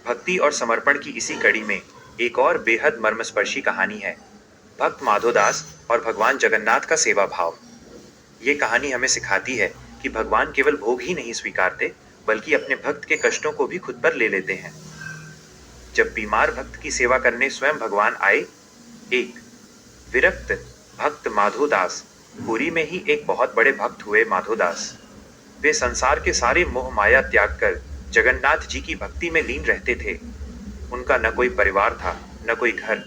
भक्ति और समर्पण की इसी कड़ी में एक और बेहद मर्मस्पर्शी कहानी है। भक्त माधोदास और भगवान जगन्नाथ का सेवा भाव। ये कहानी हमें सिखाती है कि भगवान केवल भोग ही नहीं स्वीकारते, बल्कि अपने भक्त के कष्टों को भी खुद पर ले लेते हैं। जब बीमार भक्त की सेवा करने स्वयं भगवान आए। एक विरक्त भक्त माधोदास। पुरी में ही एक बहुत बड़े भक्त हुए माधोदास। वे संसार के सारे मोह माया त्याग कर जगन्नाथ जी की भक्ति में लीन रहते थे। उनका न कोई परिवार था, न कोई घर।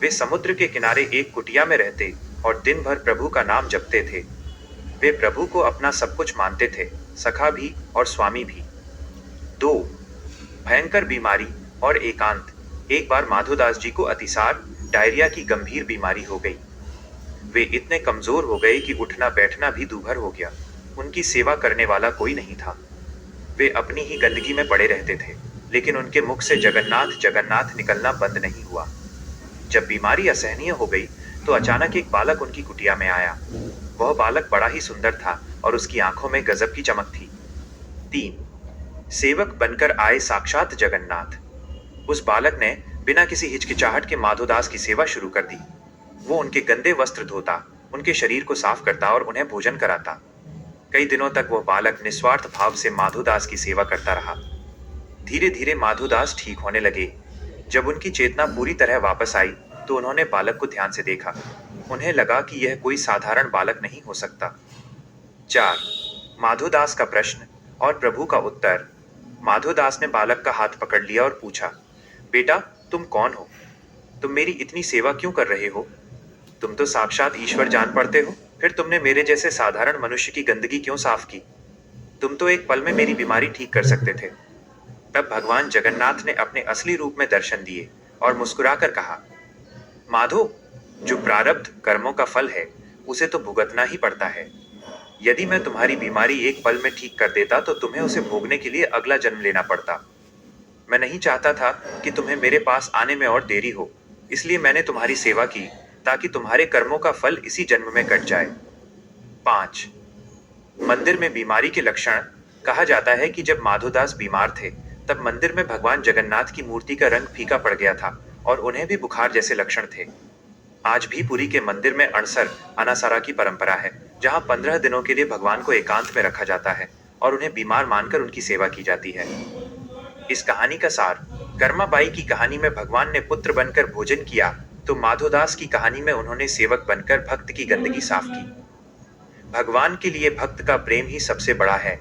वे समुद्र के किनारे एक कुटिया में रहते और दिन भर प्रभु का नाम जपते थे। वे प्रभु को अपना सब कुछ मानते थे, सखा भी और स्वामी भी। दो भयंकर बीमारी और एकांत। एक बार माधोदास जी को अतिसार डायरिया की गंभीर बीमारी हो गई। वे इतने कमजोर हो गए कि उठना बैठना भी दूभर हो गया। उनकी सेवा करने वाला कोई नहीं था। वे अपनी ही गंदगी में पड़े रहते थे, लेकिन उनके मुख से जगन्नाथ जगन्नाथ निकलना बंद नहीं हुआ। जब बीमारी असहनीय हो गई तो अचानक एक बालक उनकी कुटिया में आया। वह बालक बड़ा ही सुंदर था और उसकी आंखों में गजब की चमक थी। तीन सेवक बनकर आए साक्षात जगन्नाथ। उस बालक ने बिना किसी हिचकिचाहट के माधोदास की सेवा शुरू कर दी। वो उनके गंदे वस्त्र धोता, उनके शरीर को साफ करता और उन्हें भोजन कराता। कई दिनों तक वह बालक निस्वार्थ भाव से माधोदास की सेवा करता रहा। धीरे धीरे माधोदास ठीक होने लगे। जब उनकी चेतना पूरी तरह वापस आई तो उन्होंने बालक को ध्यान से देखा। उन्हें लगा कि यह कोई साधारण बालक नहीं हो सकता। चार माधोदास का प्रश्न और प्रभु का उत्तर। माधोदास ने बालक का हाथ पकड़ लिया और पूछा, बेटा तुम कौन हो? तुम मेरी इतनी सेवा क्यों कर रहे हो? तुम तो साक्षात ईश्वर जान पड़ते हो, फिर तुमने मेरे जैसे साधारण मनुष्य की गंदगी क्यों साफ की? तुम तो एक पल में मेरी बीमारी ठीक कर सकते थे। तब भगवान जगन्नाथ ने अपने असली रूप में दर्शन दिए और मुस्कुराकर कहा, माधो, जो प्रारब्ध कर्मों का फल है उसे तो भुगतना ही पड़ता है। यदि मैं तुम्हारी बीमारी एक पल में ठीक कर देता तो तुम्हें उसे भोगने के लिए अगला जन्म लेना पड़ता। मैं नहीं चाहता था कि तुम्हें मेरे पास आने में और देरी हो, इसलिए मैंने तुम्हारी सेवा की ताकि तुम्हारे कर्मों का फल इसी जन्म में कट जाए। 5 मंदिर में बीमारी के लक्षण। कहा जाता है कि जब माधोदास बीमार थे तब मंदिर में भगवान जगन्नाथ की मूर्ति का रंग फीका पड़ गया था और उन्हें भी बुखार जैसे लक्षण थे। आज भी पुरी के मंदिर में अणसर अनासारा की परंपरा है, जहां 15 दिनों के लिए भगवान को एकांत में रखा जाता है और उन्हें बीमार मानकर उनकी सेवा की जाती है। इस कहानी का सार। कर्माबाई की कहानी में भगवान ने पुत्र बनकर भोजन किया, तो माधोदास की कहानी में उन्होंने सेवक बनकर भक्त की गंदगी साफ की। भगवान के लिए भक्त का प्रेम ही सबसे बड़ा है।